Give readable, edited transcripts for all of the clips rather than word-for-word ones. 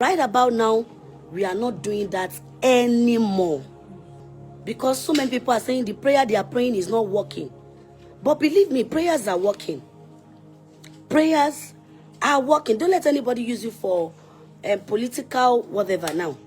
Right about now, we are not doing that anymore. Because so many people are saying the prayer they are praying is not working. But believe me, prayers are working. Prayers are working. Don't let anybody use you for political whatever now.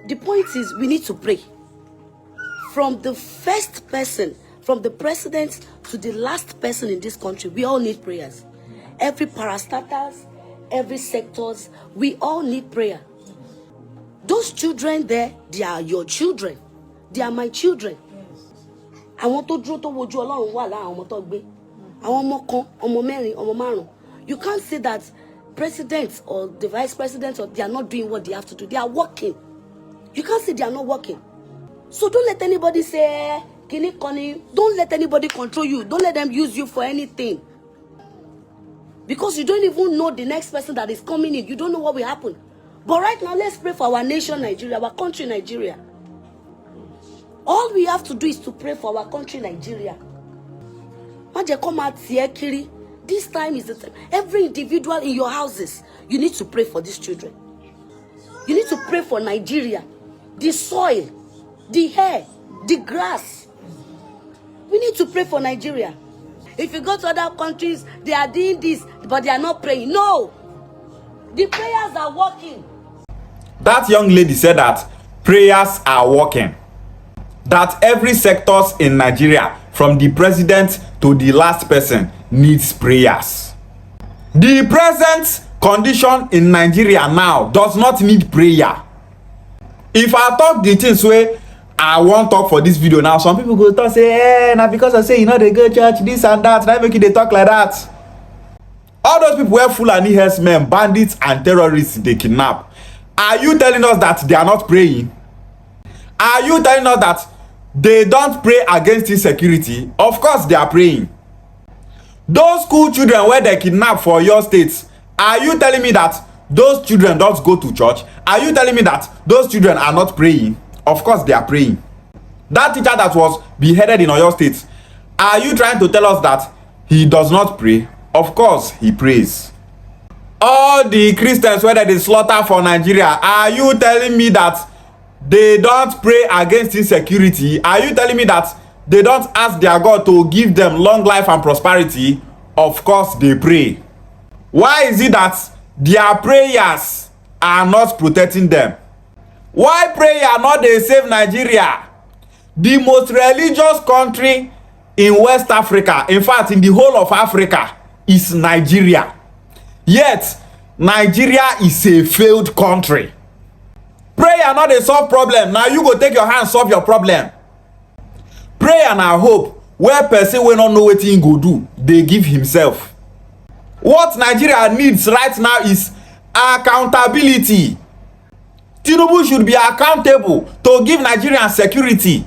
The point is we need to pray. From the first person, from the president to the last person in this country, we all need prayers. Every parastatals, every sectors, we all need prayer. Those children there, they are your children. They are my children. I want to draw to wojú Ọlọ́run wà lára àwọn tó gbé. Àwọn ọmọ kan, ọmọ mẹ́rin, ọmọ márùn. You can't say that president or the vice president or they are not doing what they have to do. They are working. You can't say they are not working. So don't let anybody say, Kini Koni, don't let anybody control you. Don't let them use you for anything. Because you don't even know the next person that is coming in. You don't know what will happen. But right now, let's pray for our nation, Nigeria, our country, Nigeria. All we have to do is to pray for our country, Nigeria. This time is the time. Every individual in your houses, you need to pray for these children. You need to pray for Nigeria. The soil, the air, the grass. We need to pray for Nigeria. If you go to other countries, they are doing this, but they are not praying. No. The prayers are working. That young lady said that prayers are working. That every sectors in Nigeria, from the president to the last person, needs prayers. The present condition in Nigeria now does not need prayer. If I talk the things way I won't talk for this video now, some people go talk say, now because I say, they go church, this and that, now make it they talk like that. All those people were Fulani herdsmen, bandits and terrorists they kidnap. Are you telling us that they are not praying? Are you telling us that they don't pray against insecurity? Of course they are praying. Those school children where they kidnap for your states, are you telling me that those children don't go to church? Are you telling me that those children are not praying? Of course they are praying. That teacher that was beheaded in Oyo State, are you trying to tell us that he does not pray? Of course he prays. All the Christians whether they slaughter for Nigeria, are you telling me that they don't pray against insecurity? Are you telling me that they don't ask their God to give them long life and prosperity? Of course they pray. Why is it that their prayers are not protecting them? Why prayer not they save Nigeria? The most religious country in West Africa, in fact in the whole of Africa, is Nigeria. Yet Nigeria is a failed country. Prayer not a solve problem. Now you go take your hand solve your problem. Prayer na hope where person will not know what he go do, they give himself. What Nigeria needs right now is accountability. Tinubu should be accountable to give Nigerian security.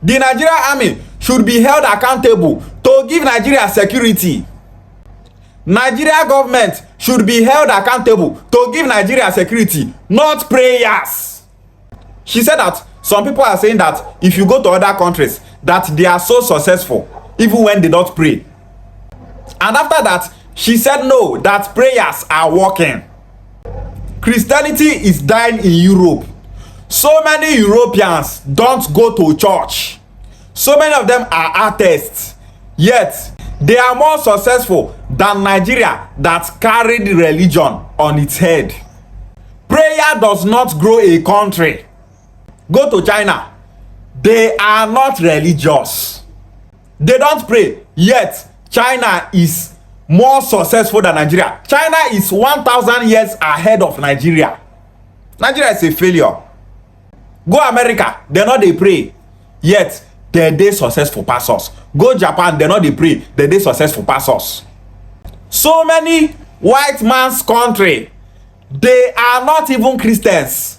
The Nigerian army should be held accountable to give Nigeria security. Nigeria government should be held accountable to give Nigeria security, not prayers. She said that some people are saying that if you go to other countries, that they are so successful, even when they don't pray. And after that, she said no, that prayers are working. Christianity is dying in Europe. So many Europeans don't go to church. So many of them are atheists. Yet, they are more successful than Nigeria that carried religion on its head. Prayer does not grow a country. Go to China. They are not religious. They don't pray. Yet, China is more successful than Nigeria. China is 1,000 years ahead of Nigeria. Nigeria is a failure. Go America, they know they pray. Yet, they successful pastors. Go Japan, they know they pray. They successful pastors. So many white man's country, they are not even Christians.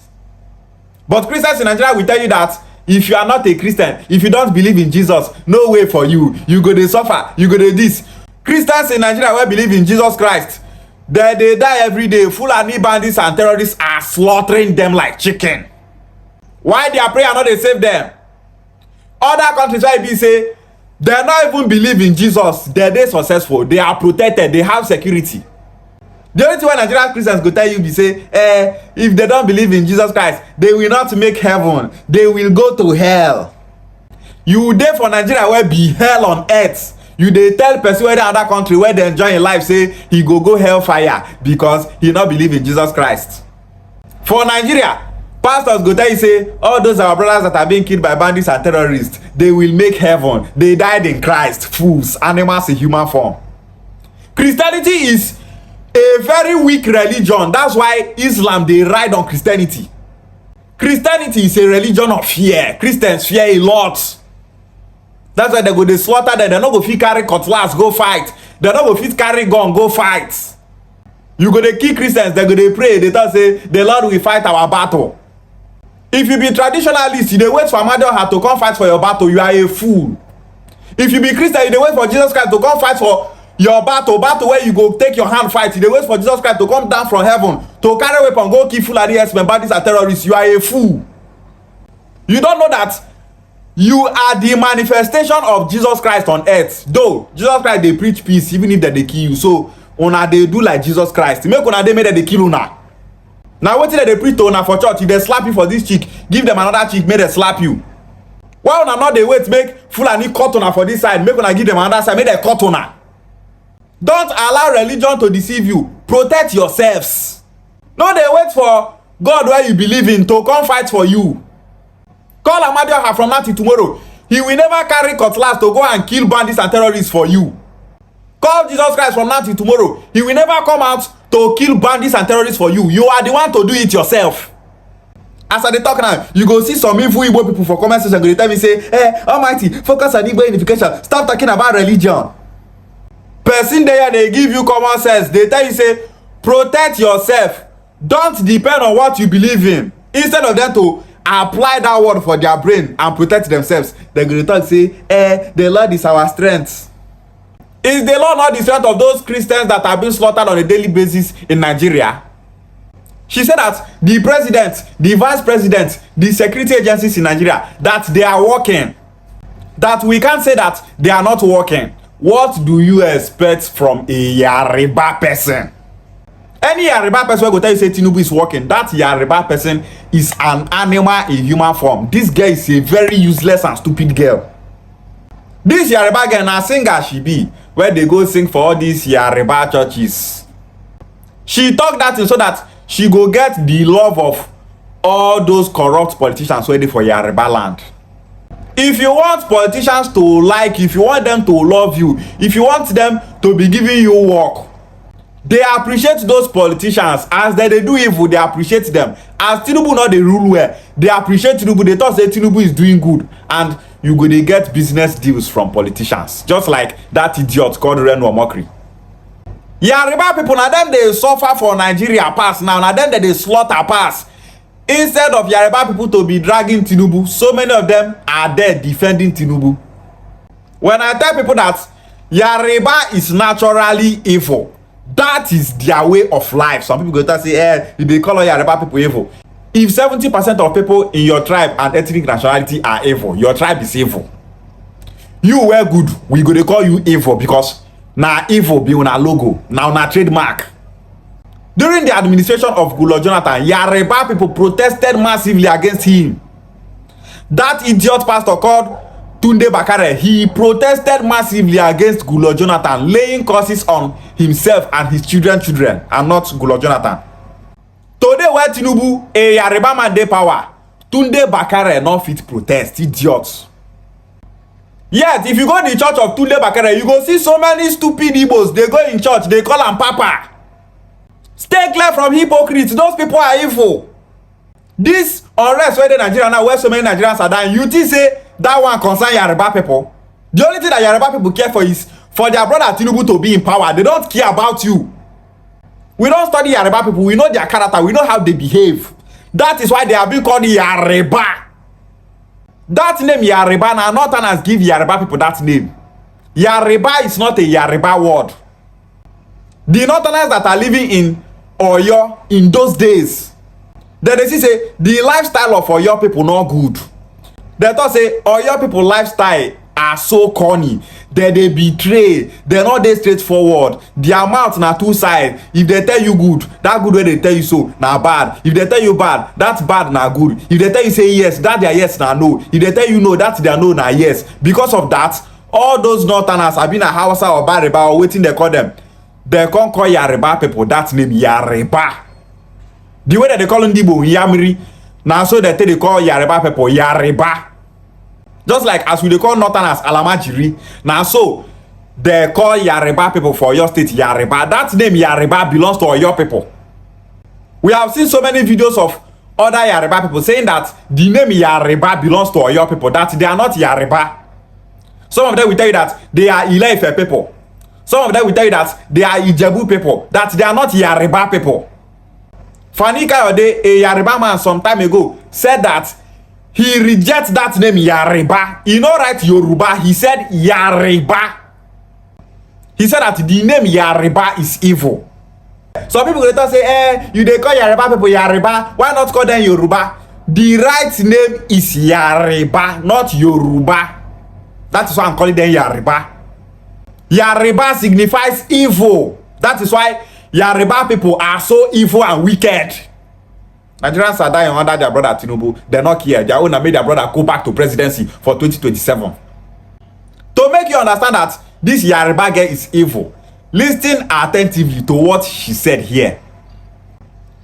But Christians in Nigeria will tell you that if you are not a Christian, if you don't believe in Jesus, no way for you. You go to suffer, you go to this. Christians in Nigeria will believe in Jesus Christ. They die every day. Fulani bandits and terrorists are slaughtering them like chicken. Why their prayer not they save them? Other countries where they say they not even believe in Jesus. They successful. They are protected. They have security. The only thing when Nigerian Christians go tell you be say, if they don't believe in Jesus Christ, they will not make heaven. They will go to hell. You dey for Nigeria where be hell on earth. You dey tell person wey dey another country where they enjoy in life say he go hellfire because he not believe in Jesus Christ. For Nigeria, pastors go tell you say all those our brothers that are being killed by bandits and terrorists, they will make heaven. They died in Christ. Fools, animals in human form. Christianity is a very weak religion. That's why Islam they ride on Christianity. Christianity is a religion of fear. Christians fear a lot. That's why they go dey slaughter them. They no go fit carry cutlass go fight. They no go fit carry gun go fight. You go dey kill Christians. They go dey pray. They talk say the Lord will fight our battle. If you be traditionalist, you dey wait for Amadioha to come fight for your battle. You are a fool. If you be Christian, you dey wait for Jesus Christ to come fight for your battle where you go take your hand fight. You dey wait for Jesus Christ to come down from heaven to carry weapon go kill Fulani herdsmen, bandits and terrorists. You are a fool. You don't know that you are the manifestation of Jesus Christ on earth. Though Jesus Christ dey preach peace even if they kill you. So una dey do like Jesus Christ. Make una dey make dem dey kill una. Now wetin dem dey preach to una for church? If they slap you for this cheek, give them another cheek, make dem slap you. Why una not dey wait make Fulani cut una for this side, make una give them another side, make dem cut una? Don't allow religion to deceive you. Protect yourselves. No dey wait for God where you believe in to come fight for you. Call Amadioha from now till tomorrow. He will never carry cutlass to go and kill bandits and terrorists for you. Call Jesus Christ from now till tomorrow. He will never come out to kill bandits and terrorists for you. You are the one to do it yourself. As I dey talk now, you go see some evil Igbo people for comment section go dey tell me say, Almighty, focus on Igbo unification. Stop talking about religion. Person there, they give you common sense. They tell you say, protect yourself. Don't depend on what you believe in. Instead of them to apply that word for their brain and protect themselves, they go talk say, the Lord is our strength. Is the Lord not the strength of those Christians that are being slaughtered on a daily basis in Nigeria? She said that the president, the vice president, the security agencies in Nigeria, that they are working. That we can't say that they are not working. What do you expect from a Yoruba person? Any Yoruba person will go tell you say Tinubu is working. That Yoruba person is an animal in human form. This girl is a very useless and stupid girl. This Yoruba girl na singer she be, where they go sing for all these Yoruba churches. She talk that thing so that she go get the love of all those corrupt politicians waiting for Yoruba land. If you want politicians to like, if you want them to love you, if you want them to be giving you work, they appreciate those politicians. As they do evil, they appreciate them. As Tinubu not the rule where they appreciate Tinubu, they thought say Tinubu is doing good, and you go dey get business deals from politicians, just like that idiot called Reno Omokri. Yoruba people, na them they suffer for Nigeria pass now. Na them they slaughter pass. Instead of Yoruba people to be dragging Tinubu, so many of them are there defending Tinubu. When I tell people that Yoruba is naturally evil, that is their way of life. Some people go to say, they call Yoruba people evil. If 70% of people in your tribe and ethnic nationality are evil, your tribe is evil. You were good, we go to call you evil because now evil be on a logo, now on a trademark. During the administration of Goodluck Jonathan, Yoruba people protested massively against him. That idiot pastor called Tunde Bakare, he protested massively against Goodluck Jonathan, laying curses on himself and his children, and not Goodluck Jonathan. Today, where Tinubu, a Yoruba man dey power, Tunde Bakare not fit protest, idiots. Yet, if you go to the church of Tunde Bakare, you go see so many stupid Igbos. They go in church, they call him Papa. Stay clear from hypocrites. Those people are evil. This unrest where the Nigeria now, where so many Nigerians are dying, you think say that one concern Yoruba people? The only thing that Yoruba people care for is for their brother Tinubu to be in power. They don't care about you. We don't study Yoruba people. We know their character. We know how they behave. That is why they are being called Yoruba. That name Yoruba, now Northerners give Yoruba people that name. Yoruba is not a Yoruba word. The Northerners that are living in Oyo in those days, then they say the lifestyle of Oyo people not good. They thought say Oyo people lifestyle are so corny. They betray. They're not they straightforward. Their mouth na two sides. If they tell you good, that good way they tell you so na bad. If they tell you bad, that's bad na good. If they tell you say yes, that their yes na no. If they tell you no, that's their no na yes. Because of that, all those northerners have been a Hausa or Bariba or waiting they call them. They can't call Yariba people that name Yariba. The way that they call Ndibo Yamiri, now so they call Yariba people Yariba. Just like as we they call northerners Alamajiri, now so they call Yariba people for your state Yariba. That name Yariba belongs to Oyo people. We have seen so many videos of other Yariba people saying that the name Yariba belongs to Oyo people, that they are not Yariba. Some of them will tell you that they are Ile-Ife people. Some of them will tell you that they are Ijebu people, that they are not Yariba people. Fani Kayode, a Yariba man some time ago, said that he rejects that name Yariba. He no write Yoruba, he said Yariba. He said that the name Yariba is evil. Some people later say, you dey call Yariba people Yariba, why not call them Yoruba? The right name is Yariba, not Yoruba. That is why I'm calling them Yariba. Yariba signifies evil. That is why Yariba people are so evil and wicked. Nigerians are dying under their brother Tinubu. They're not here. Their owner made their brother go back to presidency for 2027. To make you understand that this Yariba girl is evil, listen attentively to what she said here.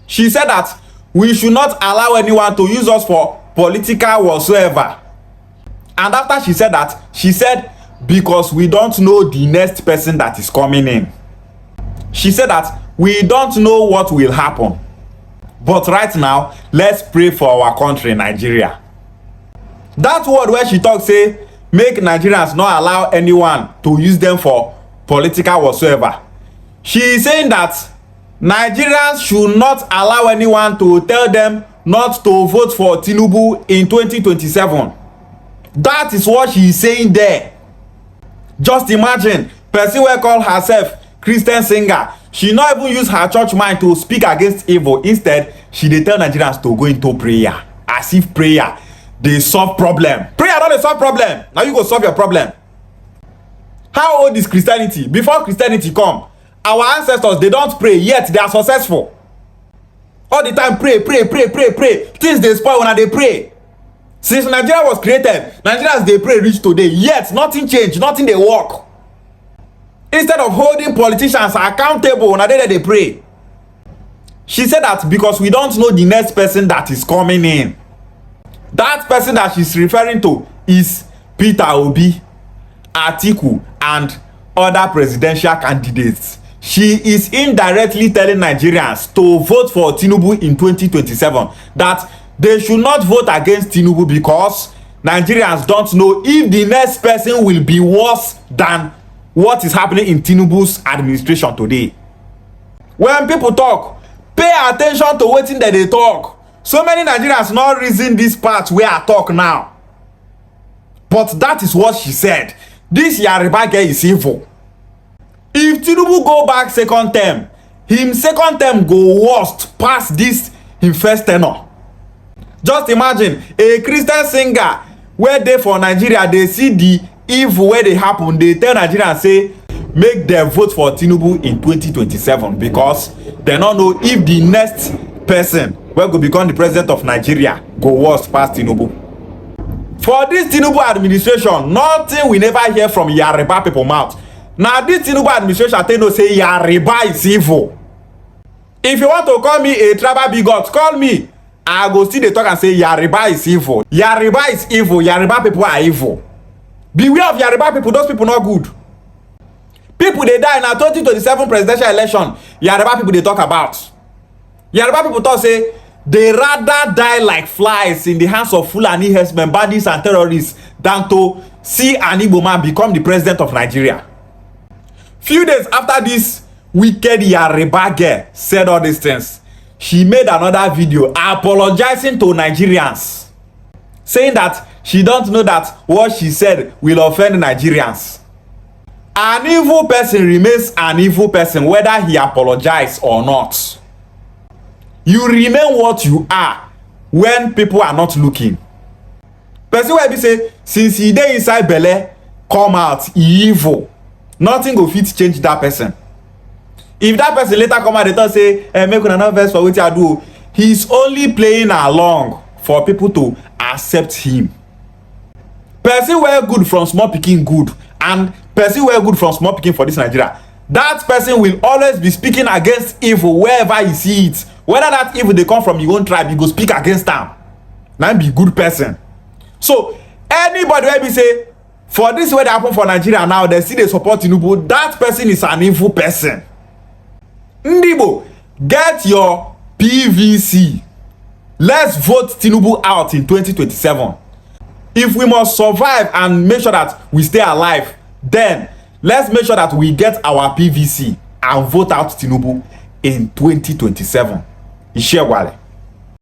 She said that we should not allow anyone to use us for political whatsoever. And after she said that, she said, because we don't know the next person that is coming in. She said that we don't know what will happen. But right now, let's pray for our country, Nigeria. That word where she talks say, make Nigerians not allow anyone to use them for political whatsoever. She is saying that Nigerians should not allow anyone to tell them not to vote for Tinubu in 2027. That is what she is saying there. Just imagine, person will call herself Christian singer. She not even use her church mind to speak against evil. Instead, she dey tell Nigerians to go into prayer. As if prayer dey solve problem. Prayer not dey solve problem. Now you go solve your problem. How old is Christianity? Before Christianity come, our ancestors, they don't pray, yet they are successful. All the time pray. Things dey spoil when they pray. Since Nigeria was created, Nigerians they pray reach today, yet nothing change, nothing they work. Instead of holding politicians accountable when they pray. She said that because we don't know the next person that is coming in. That person that she's referring to is Peter Obi, Atiku, and other presidential candidates. She is indirectly telling Nigerians to vote for Tinubu in 2027. That they should not vote against Tinubu because Nigerians don't know if the next person will be worse than what is happening in Tinubu's administration today. When people talk, pay attention to wetin dem dey talk. So many Nigerians not reason this part where I talk now. But that is what she said. This Yariba girl is evil. If Tinubu go back second term, him second term go worst past this him first tenure. Just imagine a Christian singer where they for Nigeria, they see the evil where they happen, they tell Nigerians say make them vote for Tinubu in 2027 because they don't know if the next person will go become the president of Nigeria go worse past Tinubu. For this Tinubu administration, nothing we never hear from Yariba people mouth. Now this Tinubu administration they know say Yariba is evil. If you want to call me a tribal bigot, call me. I go still dey talk and say Yariba is evil. Yariba is evil. Yariba people are evil. Beware of Yariba people. Those people not good. People they die in a 2027 presidential election. Yariba people they talk about. Yariba people talk say they rather die like flies in the hands of Fulani herdsmen, bandits and terrorists than to see an Igbo man become the president of Nigeria. Few days after this wicked Yariba girl said all these things, she made another video apologizing to Nigerians, saying that she don't know that what she said will offend Nigerians. An evil person remains an evil person whether he apologizes or not. You remain what you are when people are not looking. Person wey be say since he dey inside belle, come out evil, nothing go fit change that person. If that person later come out dey talk say make una no vex for wetin I do, he's only playing along for people to accept him. Person wey good from small pikin good, and person wey good from small pikin for this Nigeria, that person will always be speaking against evil wherever he see it. Whether that evil dey come from your own tribe, you go speak against am. Na be good person. So anybody wey be say for this wey dey happen for Nigeria now, they still dey support Tinubu, that person is an evil person. Ndibo, get your PVC. Let's vote Tinubu out in 2027. If we must survive and make sure that we stay alive, then let's make sure that we get our PVC and vote out Tinubu in 2027. Ishewale.